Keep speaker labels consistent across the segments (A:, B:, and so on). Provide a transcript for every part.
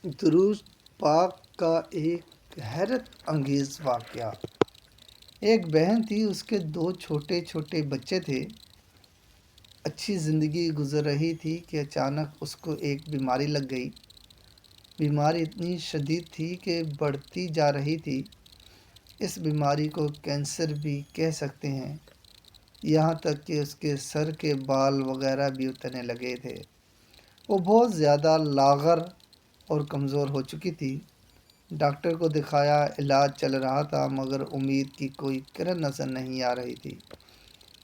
A: درود پاک کا ایک حیرت انگیز واقعہ۔ ایک بہن تھی، اس کے 2 چھوٹے چھوٹے بچے تھے۔ اچھی زندگی گزر رہی تھی کہ اچانک اس کو ایک بیماری لگ گئی۔ بیماری اتنی شدید تھی کہ بڑھتی جا رہی تھی۔ اس بیماری کو کینسر بھی کہہ سکتے ہیں۔ یہاں تک کہ اس کے سر کے بال وغیرہ بھی اترنے لگے تھے۔ وہ بہت زیادہ لاغر اور کمزور ہو چکی تھی۔ ڈاکٹر کو دکھایا، علاج چل رہا تھا، مگر امید کی کوئی کرن نظر نہیں آ رہی تھی۔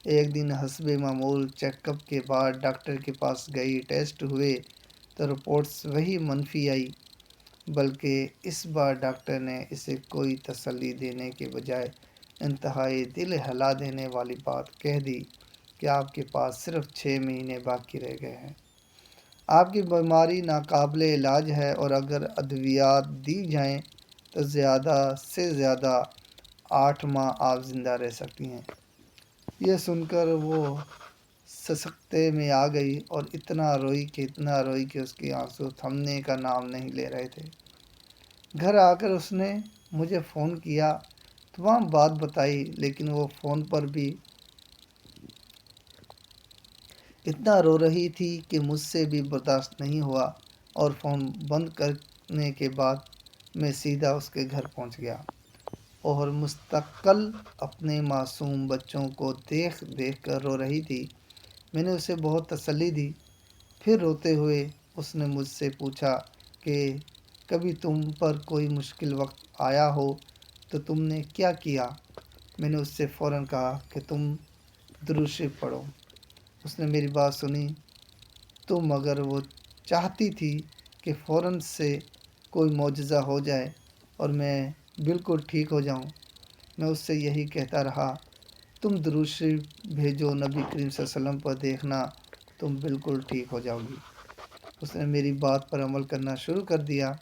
A: ایک دن حسب معمول چیک اپ کے بعد ڈاکٹر کے پاس گئی، ٹیسٹ ہوئے تو رپورٹس وہی منفی آئی، بلکہ اس بار ڈاکٹر نے اسے کوئی تسلی دینے کے بجائے انتہائی دل ہلا دینے والی بات کہہ دی کہ آپ کے پاس صرف 6 مہینے باقی رہ گئے ہیں۔ آپ کی بیماری ناقابل علاج ہے اور اگر ادویات دی جائیں تو زیادہ سے زیادہ 8 ماہ آپ زندہ رہ سکتی ہیں۔ یہ سن کر وہ سسکتے میں آ گئی اور اتنا روئی کہ اس کے آنسو تھمنے کا نام نہیں لے رہے تھے۔ گھر آ کر اس نے مجھے فون کیا، تمام بات بتائی، لیکن وہ فون پر بھی اتنا رو رہی تھی کہ مجھ سے بھی برداشت نہیں ہوا اور فون بند کرنے کے بعد میں سیدھا اس کے گھر پہنچ گیا اور مستقل اپنے معصوم بچوں کو دیکھ کر رو رہی تھی۔ میں نے اسے بہت تسلی دی۔ پھر روتے ہوئے اس نے مجھ سے پوچھا کہ کبھی تم پر کوئی مشکل وقت آیا ہو تو تم نے کیا کیا؟ میں نے اس سے فوراً کہا کہ تم درود شریف پڑھو۔ اس نے میری بات سنی تو مگر وہ چاہتی تھی کہ فوراً سے کوئی معجزہ ہو جائے اور میں بالکل ٹھیک ہو جاؤں۔ میں اس سے یہی کہتا رہا، تم درود شریف بھیجو، نبی کریم صلی اللہ علیہ وسلم پر دیکھنا، تم بالکل ٹھیک ہو جاؤ گی۔ اس نے میری بات پر عمل کرنا شروع کر دیا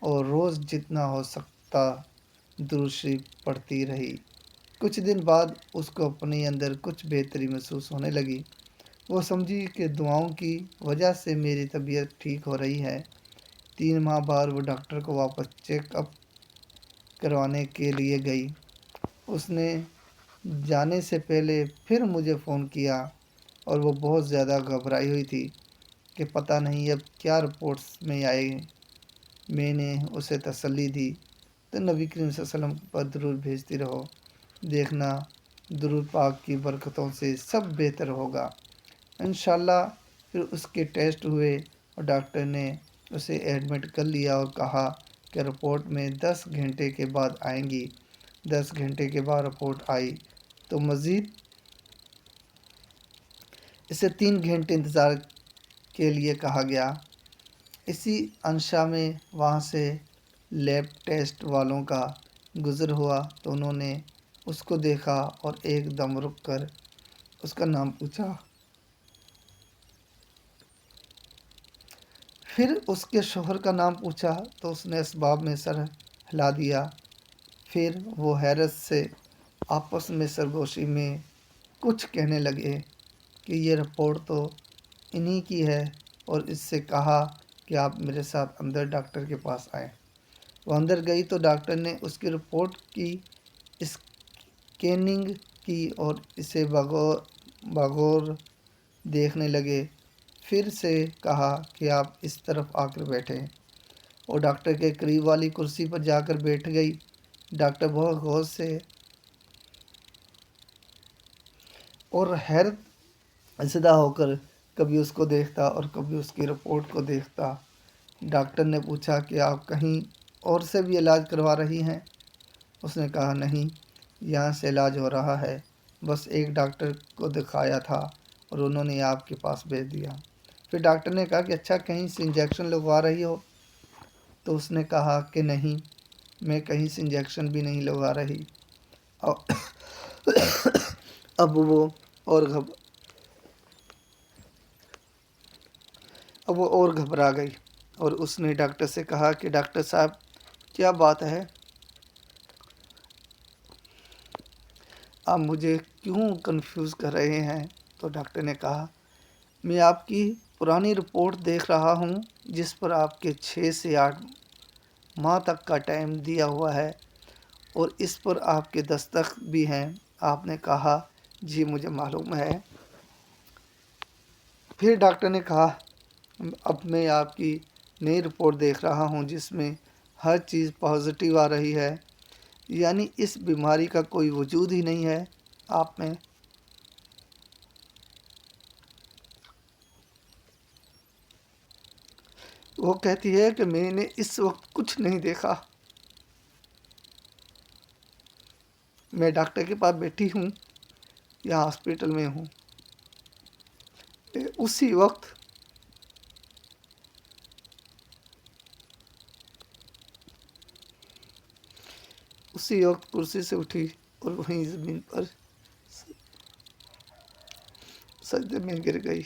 A: اور روز جتنا ہو سکتا درود شریف پڑھتی رہی۔ کچھ دن بعد اس کو اپنے اندر کچھ بہتری محسوس ہونے لگی۔ وہ سمجھی کہ دعاؤں کی وجہ سے میری طبیعت ٹھیک ہو رہی ہے۔ 3 ماہ بعد وہ ڈاکٹر کو واپس چیک اپ کروانے کے لیے گئی۔ اس نے جانے سے پہلے پھر مجھے فون کیا اور وہ بہت زیادہ گھبرائی ہوئی تھی کہ پتہ نہیں اب کیا رپورٹس میں آئے۔ میں نے اسے تسلی دی تو نبی کریم صلی اللہ علیہ وسلم پر درود بھیجتی رہو، دیکھنا درود پاک کی برکتوں سے سب بہتر ہوگا انشاءاللہ۔ پھر اس کے ٹیسٹ ہوئے اور ڈاکٹر نے اسے ایڈمٹ کر لیا اور کہا کہ رپورٹ میں 10 گھنٹے کے بعد آئیں گی۔ 10 گھنٹے کے بعد رپورٹ آئی تو مزید اسے 3 گھنٹے انتظار کے لیے کہا گیا۔ اسی انشاء میں وہاں سے لیب ٹیسٹ والوں کا گزر ہوا تو انہوں نے اس کو دیکھا اور ایک دم رک کر اس کا نام پوچھا۔ پھر اس کے شوہر کا نام پوچھا تو اس نے اسباب میں سر ہلا دیا۔ پھر وہ حیرت سے آپس میں سرگوشی میں کچھ کہنے لگے کہ یہ رپورٹ تو انہی کی ہے، اور اس سے کہا کہ آپ میرے ساتھ اندر ڈاکٹر کے پاس آئیں۔ وہ اندر گئی تو ڈاکٹر نے اس کی رپورٹ کی اسکیننگ کی اور اسے بغور دیکھنے لگے۔ پھر سے کہا کہ آپ اس طرف آ کر بیٹھیں۔ وہ ڈاکٹر کے قریب والی کرسی پر جا کر بیٹھ گئی۔ ڈاکٹر بہت غور سے اور حیرت زدہ ہو کر کبھی اس کو دیکھتا اور کبھی اس کی رپورٹ کو دیکھتا۔ ڈاکٹر نے پوچھا کہ آپ کہیں اور سے بھی علاج کروا رہی ہیں؟ اس نے کہا نہیں، یہاں سے علاج ہو رہا ہے، بس ایک ڈاکٹر کو دکھایا تھا اور انہوں نے آپ کے پاس بھیج دیا۔ پھر ڈاکٹر نے کہا کہ اچھا کہیں سے انجیکشن لگوا رہی ہو؟ تو اس نے کہا کہ نہیں، میں کہیں سے انجیکشن بھی نہیں لگوا رہی۔ اب وہ اور گھبرا گئی اور اس نے ڈاکٹر سے کہا کہ ڈاکٹر صاحب کیا بات ہے؟ آپ مجھے کیوں کنفیوز کر رہے ہیں؟ تو ڈاکٹر نے کہا میں آپ کی پرانی رپورٹ دیکھ رہا ہوں جس پر آپ کے 6 سے 8 ماہ تک کا ٹائم دیا ہوا ہے اور اس پر آپ کے دستخط بھی ہیں۔ آپ نے کہا جی مجھے معلوم ہے۔ پھر ڈاکٹر نے کہا اب میں آپ کی نئی رپورٹ دیکھ رہا ہوں جس میں ہر چیز پازیٹیو آ رہی ہے، یعنی اس بیماری کا کوئی وجود ہی نہیں ہے آپ میں۔ وہ کہتی ہے کہ میں نے اس وقت کچھ نہیں دیکھا۔ میں ڈاکٹر کے پاس بیٹھی ہوں یا ہاسپٹل میں ہوں، اسی وقت کرسی سے اٹھی اور وہیں زمین پر سجدے میں گر گئی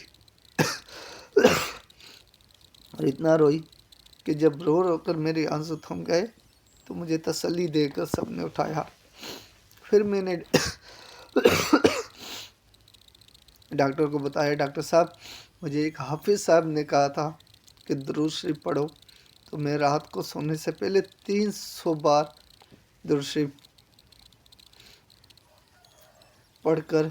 A: اور اتنا روئی کہ جب رو رو کر میرے آنسو تھم گئے تو مجھے تسلی دے کر سب نے اٹھایا۔ پھر میں نے ڈاکٹر کو بتایا، ڈاکٹر صاحب مجھے ایک حافظ صاحب نے کہا تھا کہ درود شریف پڑھو، تو میں رات کو سونے سے پہلے 300 بار درود شریف پڑھ کر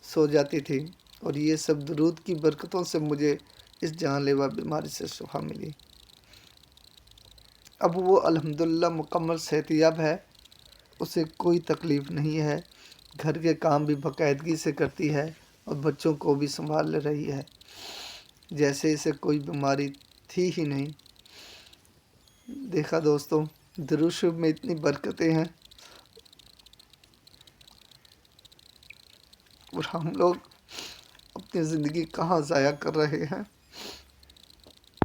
A: سو جاتی تھی، اور یہ سب درود کی برکتوں سے مجھے اس جان لیوا بیماری سے شفا ملی۔ اب وہ الحمدللہ مکمل صحت یاب ہے، اسے کوئی تکلیف نہیں ہے، گھر کے کام بھی باقاعدگی سے کرتی ہے اور بچوں کو بھی سنبھال رہی ہے جیسے اسے کوئی بیماری تھی ہی نہیں۔ دیکھا دوستوں، درود شریف میں اتنی برکتیں ہیں اور ہم لوگ اپنی زندگی کہاں ضائع کر رہے ہیں۔